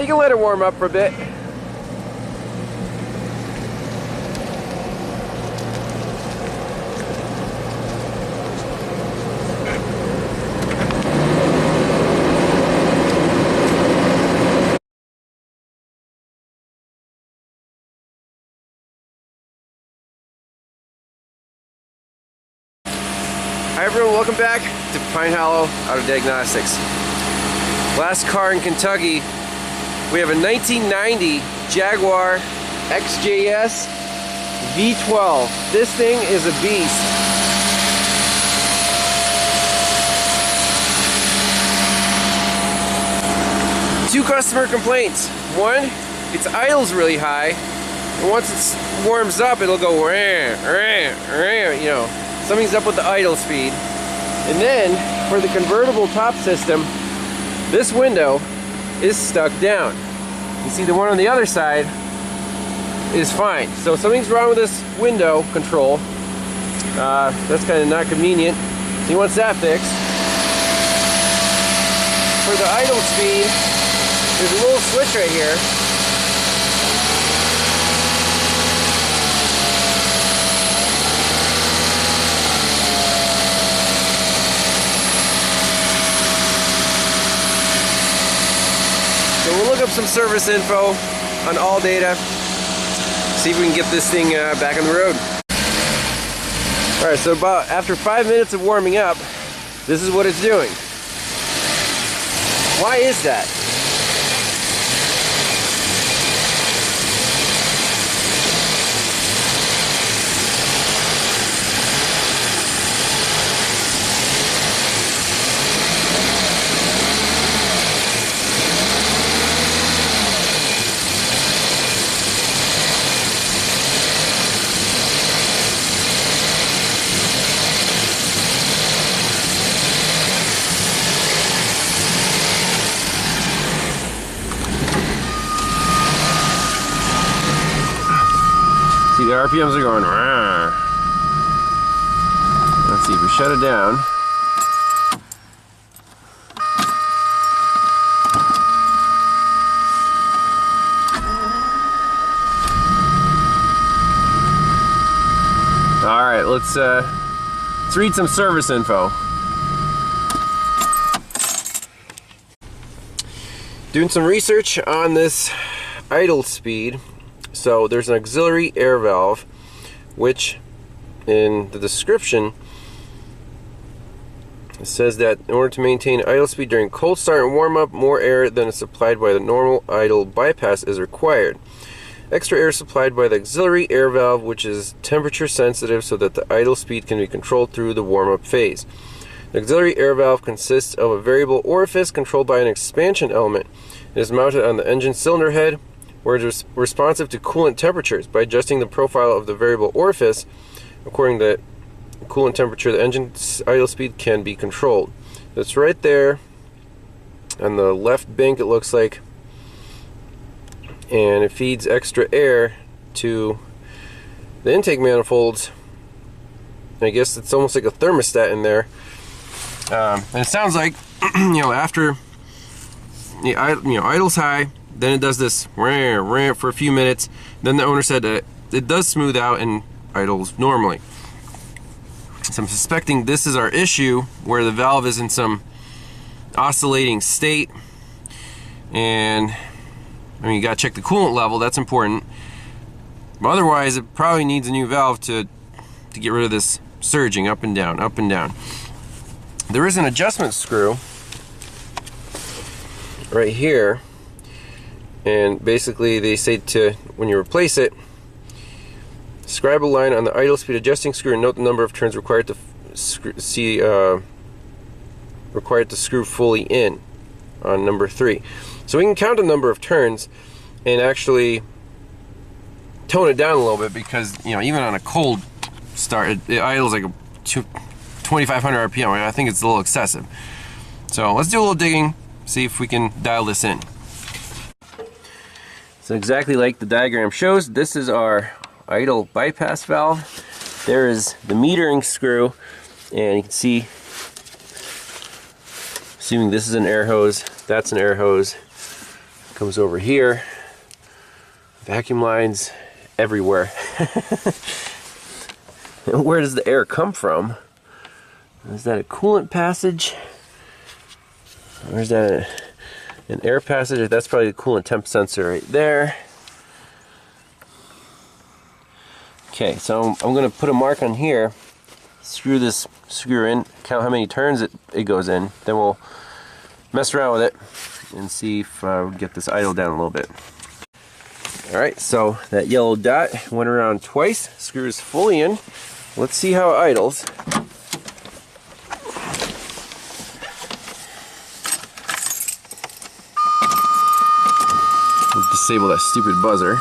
You can let it warm up for a bit. Hi everyone, welcome back to Pine Hollow Auto Diagnostics. Last car in Kentucky, we have a 1990 Jaguar XJS V12. This thing is a beast. Two customer complaints. One, its idle's really high, and once it warms up, it'll go you know. Something's up with the idle speed. And then, for the convertible top system, this window is stuck down. You see the one on the other side is fine. So something's wrong with this window control. That's kind of not convenient. He wants that fixed. For the idle speed, there's a little switch right here. So we'll look up some service info on all data, see if we can get this thing back on the road. Alright, so about after 5 minutes of warming up, this is what it's doing. Why is that? See, the RPMs are going. Rah. Let's see if we shut it down. All right, let's read some service info. Doing some research on this idle speed. So there's an auxiliary air valve, which in the description it says that in order to maintain idle speed during cold start and warm up, more air than is supplied by the normal idle bypass is required. Extra air is supplied by the auxiliary air valve, which is temperature sensitive so that the idle speed can be controlled through the warm up phase. The auxiliary air valve consists of a variable orifice controlled by an expansion element. It is mounted on the engine cylinder head, where it is responsive to coolant temperatures. By adjusting the profile of the variable orifice according to the coolant temperature, the engine's idle speed can be controlled. It's right there on the left bank, it looks like, and it feeds extra air to the intake manifolds. I guess it's almost like a thermostat in there, and it sounds like after idle's high, then it does this rah for a few minutes. Then the owner said that it does smooth out and idles normally. So I'm suspecting this is our issue, where the valve is in some oscillating state. And I mean, you gotta check the coolant level, that's important. But otherwise, it probably needs a new valve to get rid of this surging up and down, up and down. There is an adjustment screw right here. And basically they say to, when you replace it, scribe a line on the idle speed adjusting screw and note the number of turns required to screw fully in on number 3. So we can count the number of turns and actually tone it down a little bit, because even on a cold start it idles like a 2500 RPM. I think it's a little excessive. So let's do a little digging, see if we can dial this in. So exactly like the diagram shows, this is our idle bypass valve. There is the metering screw, and you can see, assuming this is an air hose, that's an air hose. Comes over here. Vacuum lines everywhere. Where does the air come from? Is that a coolant passage? Or is that an air passage? That's probably the coolant temp sensor right there. Okay, so I'm going to put a mark on here, screw this screw in, count how many turns it goes in, then we'll mess around with it and see if we get this idle down a little bit. Alright, so that yellow dot went around twice, screws fully in. Let's see how it idles. We'll disable that stupid buzzer.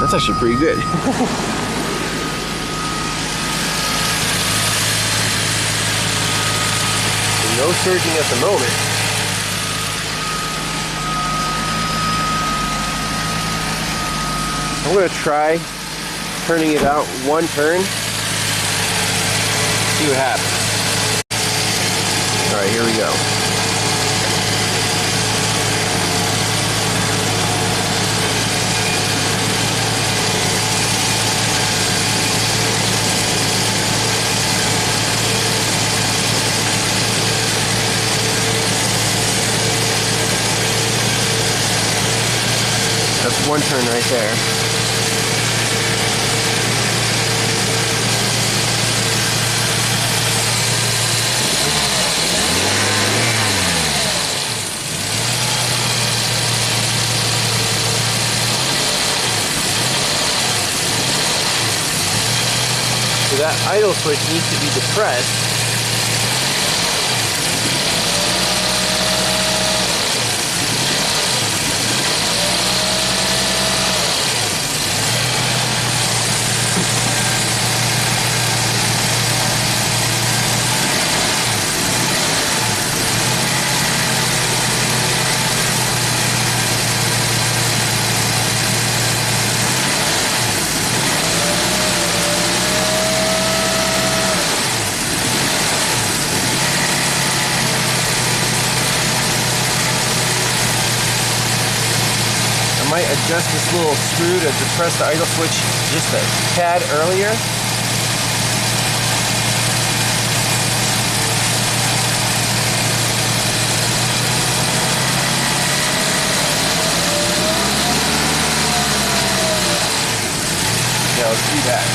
That's actually pretty good. No surging at the moment. I'm going to try turning it out one turn. See what happens. Alright, here we go. That's one turn right there. So that idle switch needs to be depressed. I might adjust this little screw to depress the idle switch just a tad earlier. Yeah, let's do that.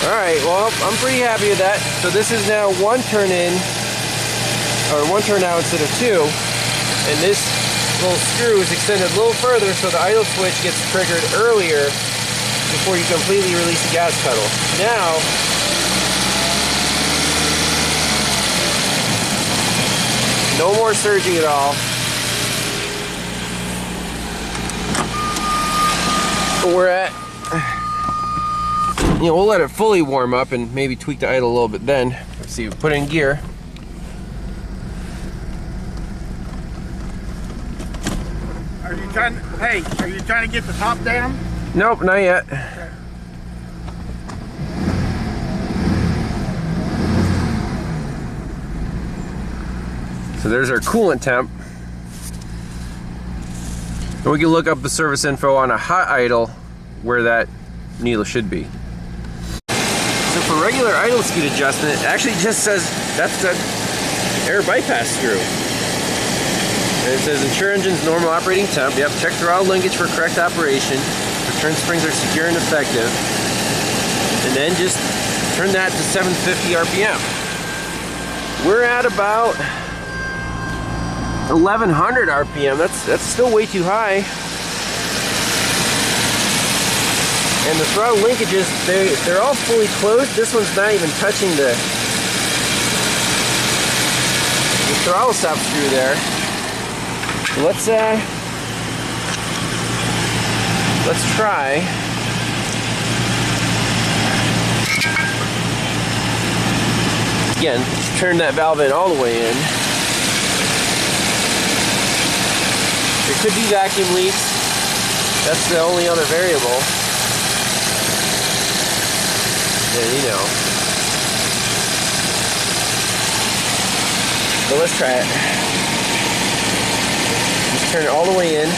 Alright, well, I'm pretty happy with that. So this is now one turn in, or one turn out instead of two, and this little screw is extended a little further so the idle switch gets triggered earlier before you completely release the gas pedal. Now, no more surging at all. We're at, we'll let it fully warm up and maybe tweak the idle a little bit then. Let's see, put it in gear. Are you trying to get the top down? Nope, not yet. Okay. So there's our coolant temp. And we can look up the service info on a hot idle where that needle should be. So for regular idle speed adjustment, it actually just says that's the air bypass screw. And it says ensure engine's normal operating temp. Yep, check throttle linkage for correct operation. Return springs are secure and effective. And then just turn that to 750 RPM. We're at about 1100 RPM. That's still way too high. And the throttle linkages, they're all fully closed. This one's not even touching the throttle stop screw there. Let's try. Again, turn that valve in all the way in. There could be vacuum leaks. That's the only other variable. And you know. So let's try it. Just turn it all the way in.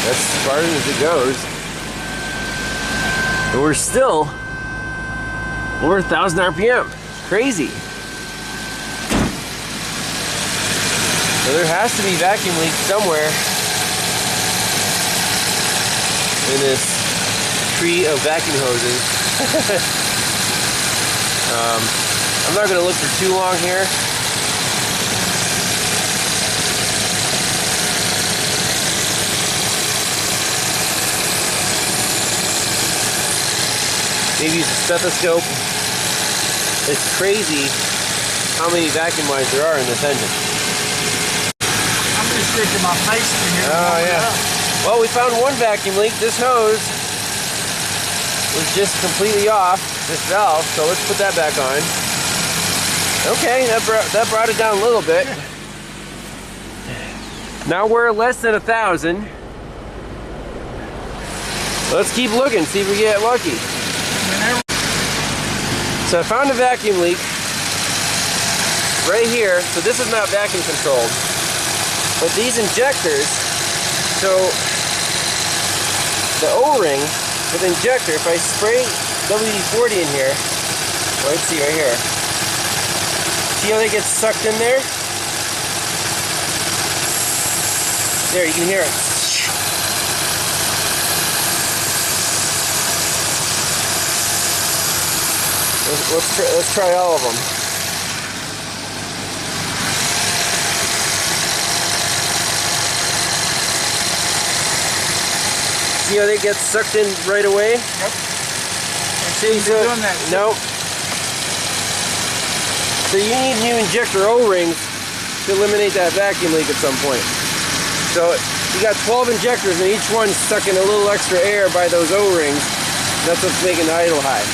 That's as far as it goes. And we're still over 1,000 RPM. Crazy. So there has to be vacuum leaks somewhere in this tree of vacuum hoses. I'm not going to look for too long here. Maybe use a stethoscope. It's crazy how many vacuum lines there are in this engine. I'm just sticking my face in here. Oh yeah. Well, we found one vacuum leak. This hose was just completely off, this valve, so let's put that back on. Okay, that brought it down a little bit. Now we're less than 1,000. Let's keep looking, see if we get lucky. So I found a vacuum leak right here. So this is not vacuum controlled, but these injectors, so the O-ring with the injector, if I spray WD-40 in here, well, let's see right here. See how they get sucked in there? There, you can hear it. Let's try all of them. See how they get sucked in right away? Yep. See, so, doing that. Nope. So you need new injector O-rings to eliminate that vacuum leak at some point. So you got 12 injectors and each one's sucking a little extra air by those O-rings. That's what's making the idle high.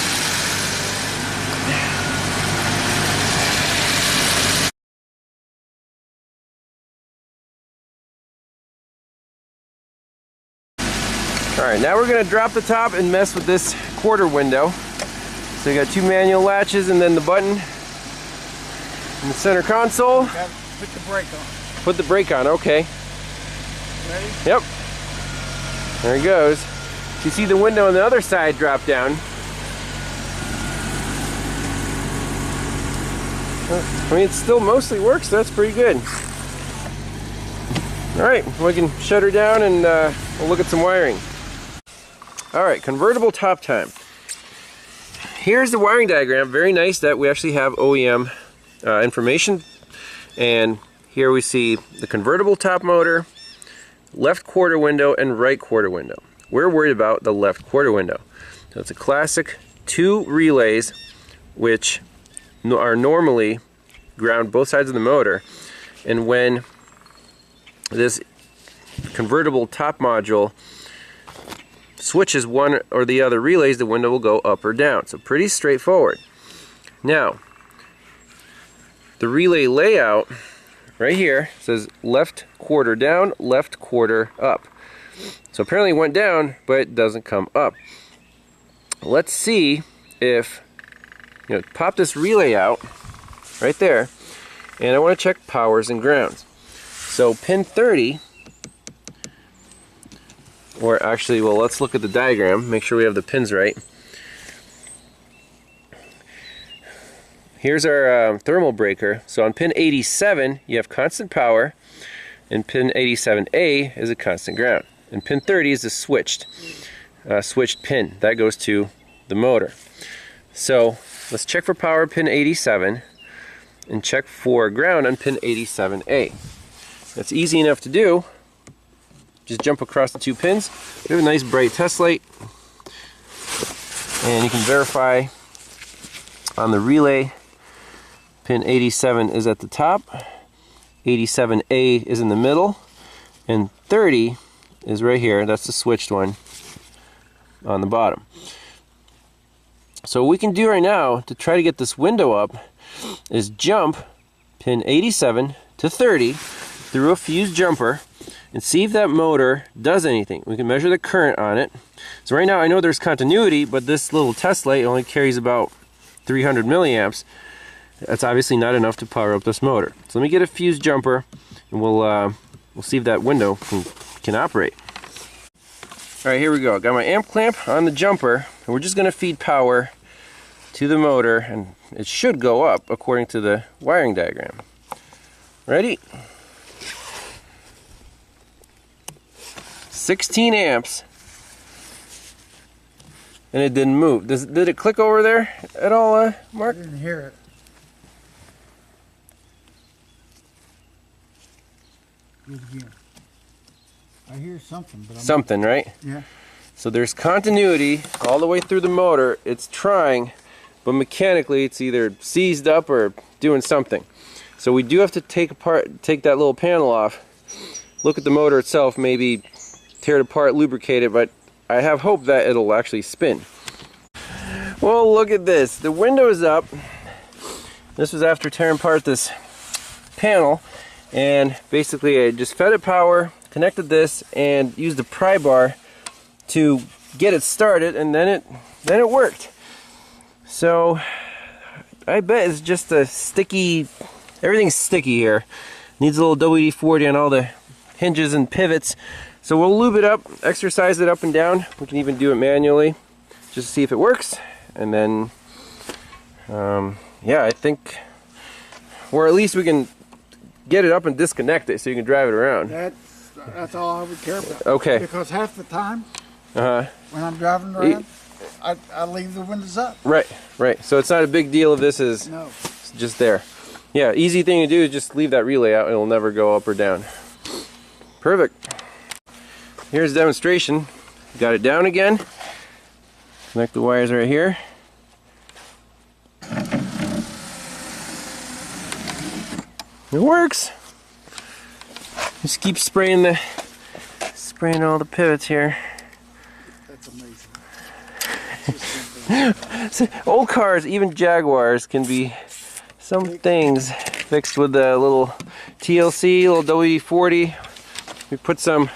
Alright, now we're going to drop the top and mess with this quarter window. So you got two manual latches and then the button in the center console. Put the brake on. Put the brake on, okay. Ready? Yep. There it goes. You see the window on the other side drop down. I mean, it still mostly works, so that's pretty good. Alright, we can shut her down and we'll look at some wiring. Alright, convertible top time. Here's the wiring diagram. Very nice that we actually have OEM information. And here we see the convertible top motor, left quarter window, and right quarter window. We're worried about the left quarter window. So it's a classic 2 relays which are normally ground both sides of the motor. And when this convertible top module switches one or the other relays, the window will go up or down. So pretty straightforward. Now, the relay layout right here says left quarter down, left quarter up. So apparently it went down, but it doesn't come up. Let's see if, pop this relay out right there, and I want to check powers and grounds. So pin 30, or actually, well, let's look at the diagram, make sure we have the pins right. Here's our thermal breaker. So on pin 87, you have constant power, and pin 87A is a constant ground. And pin 30 is the switched pin. That goes to the motor. So let's check for power pin 87, and check for ground on pin 87A. That's easy enough to do. Just jump across the 2 pins. We have a nice bright test light, and you can verify on the relay Pin 87 is at the top, 87A is in the middle, and 30 is right here. That's the switched one on the bottom. So what we can do right now to try to get this window up is jump pin 87 to 30 through a fuse jumper and see if that motor does anything. We can measure the current on it. So right now I know there's continuity, but this little test light only carries about 300 milliamps. That's obviously not enough to power up this motor. So let me get a fuse jumper and we'll see if that window can operate. Alright, here we go. Got my amp clamp on the jumper, and we're just going to feed power to the motor, and it should go up according to the wiring diagram. Ready? 16 amps, and it didn't move. Did it click over there at all, Mark? I didn't hear it. Do it again. I hear something, but something, right? Yeah. So there's continuity all the way through the motor. It's trying, but mechanically it's either seized up or doing something. So we do have to take that little panel off, look at the motor itself, maybe tear it apart, lubricate it, but I have hope that it'll actually spin. Well, look at this. The window is up. This was after tearing apart this panel, and basically I just fed it power, connected this, and used the pry bar to get it started, and then it worked. So I bet it's just a sticky, everything's sticky here. Needs a little WD-40 on all the hinges and pivots. So we'll lube it up, exercise it up and down. We can even do it manually just to see if it works. And then, yeah, I think, or at least we can get it up and disconnect it so you can drive it around. That's all I would care about. Okay. Because half the time, when I'm driving around, I leave the windows up. Right, right. So it's not a big deal if this is just there. Yeah, easy thing to do is just leave that relay out and it'll never go up or down. Perfect. Here's a demonstration. Got it down again. Connect the wires right here. It works. Just keep spraying all the pivots here. That's So, amazing. old cars, even Jaguars, can be some things fixed with a little TLC, a little WD-40. We put some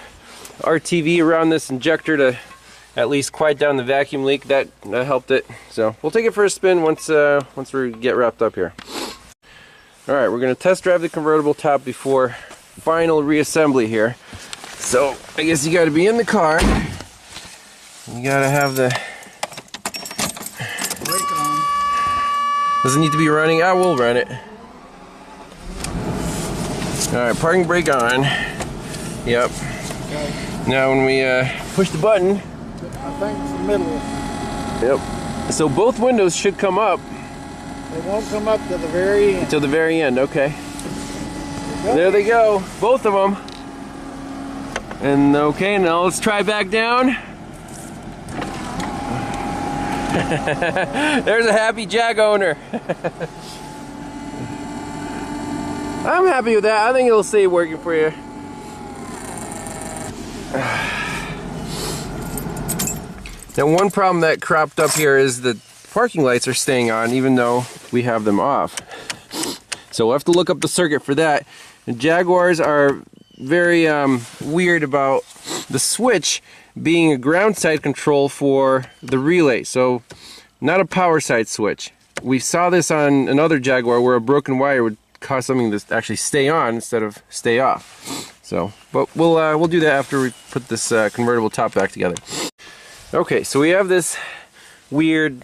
RTV around this injector to at least quiet down the vacuum leak. That helped it. So we'll take it for a spin once we get wrapped up here. All right, we're going to test drive the convertible top before final reassembly here. So I guess you got to be in the car. You got to have the brake on. Doesn't need to be running. I will run it. All right, parking brake on. Yep. Okay. Now when we push the button. I think it's the middle. Yep. So both windows should come up. They won't come up to the very end. Until the very end. Okay. There they go, both of them. And okay, now let's try back down. There's a happy Jag owner. I'm happy with that. I think it'll stay working for you. Now, one problem that cropped up here is the parking lights are staying on even though we have them off. So we'll have to look up the circuit for that. And Jaguars are very weird about the switch being a ground side control for the relay, so not a power side switch. We saw this on another Jaguar where a broken wire would cause something to actually stay on instead of stay off. So, but we'll do that after we put this convertible top back together. Okay, so we have this weird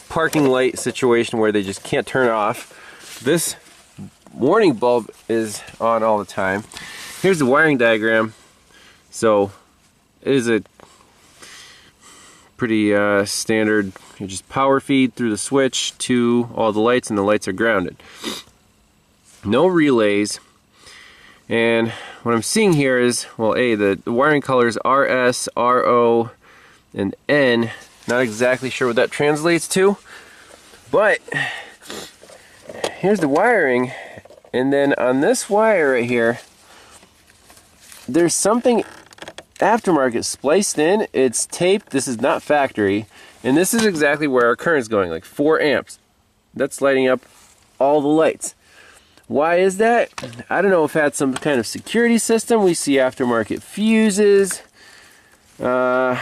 parking light situation where they just can't turn off. This warning bulb is on all the time. Here's the wiring diagram. So it is a pretty standard, you just power feed through the switch to all the lights, and the lights are grounded. No relays. And what I'm seeing here is, well, the wiring colors RS, RO, and N. Not exactly sure what that translates to, but here's the wiring, and then on this wire right here, there's something aftermarket spliced in. It's taped. This is not factory, and this is exactly where our current's going, like 4 amps. That's lighting up all the lights. Why is that? I don't know if that's some kind of security system. We see aftermarket fuses. I'm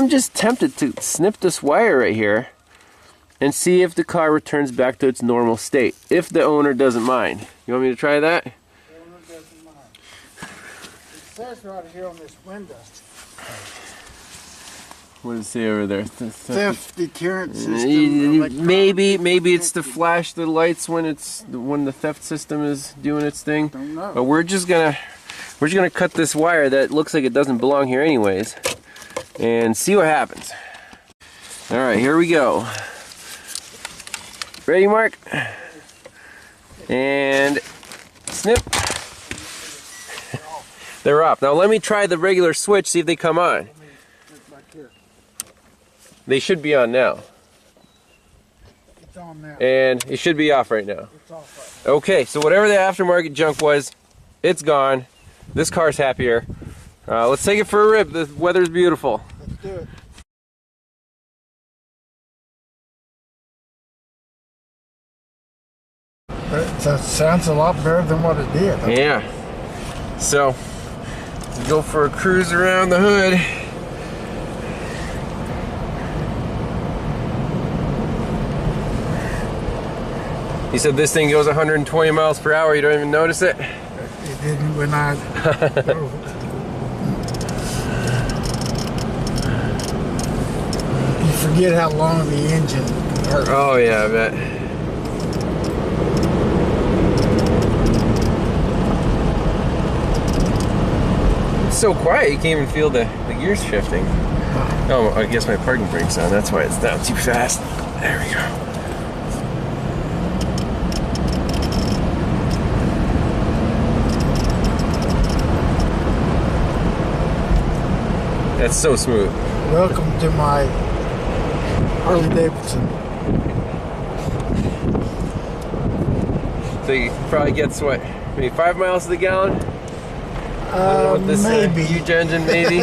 just tempted to snip this wire right here and see if the car returns back to its normal state, if the owner doesn't mind. You want me to try that? The owner doesn't mind. It says right here on this window. What does it say over there? Theft deterrent system. Maybe it's to flash the lights when the theft system is doing its thing. Don't know. But we're just gonna cut this wire that looks like it doesn't belong here anyways, and see what happens. All right, here we go. Ready, Mark? And snip. They're off. Now let me try the regular switch, see if they come on. They should be on now. It's on now. And it should be off right now. It's off right now. Okay, so whatever the aftermarket junk was, it's gone. This car's happier. Let's take it for a rip. The weather's beautiful. Let's do it. That sounds a lot better than what it did. Yeah. So, go for a cruise around the hood. You said this thing goes 120 miles per hour, you don't even notice it? It didn't when I... You forget how long the engine hurt. Oh yeah, I bet. It's so quiet, you can't even feel the gears shifting. Oh, I guess my parking brake's on, that's why it's not too fast. There we go. That's so smooth. Welcome to my Harley Davidson. So you probably gets what, maybe 5 miles to the gallon? With this maybe. Huge engine, maybe.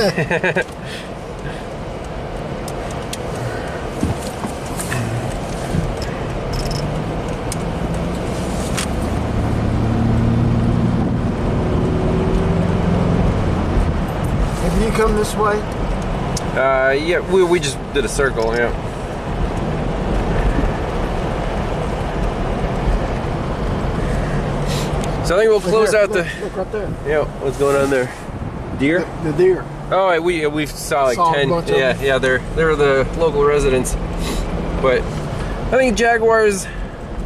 Have you come this way? Yeah, we just did a circle, yeah. So I think we'll close out the... Look right there. Yeah, what's going on there? Deer? The deer. Oh, we saw like Saw a 10. bunch of them. Yeah, they're the local residents. But I think Jaguar is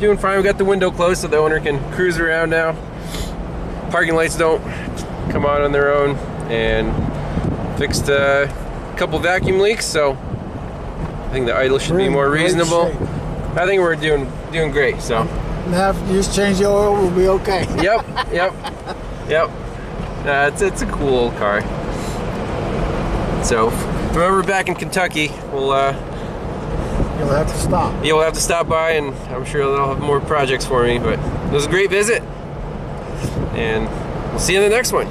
doing fine. We got the window closed so the owner can cruise around now. Parking lights don't come on their own, and fixed a couple vacuum leaks, so I think the idle should be more reasonable. I think we're doing great. So now if you just change the oil, we'll be okay. Yep. It's a cool old car. So if we're ever back in Kentucky, we'll You'll have to stop. you'll have to stop by, and I'm sure they'll have more projects for me. But it was a great visit, and we'll see you in the next one.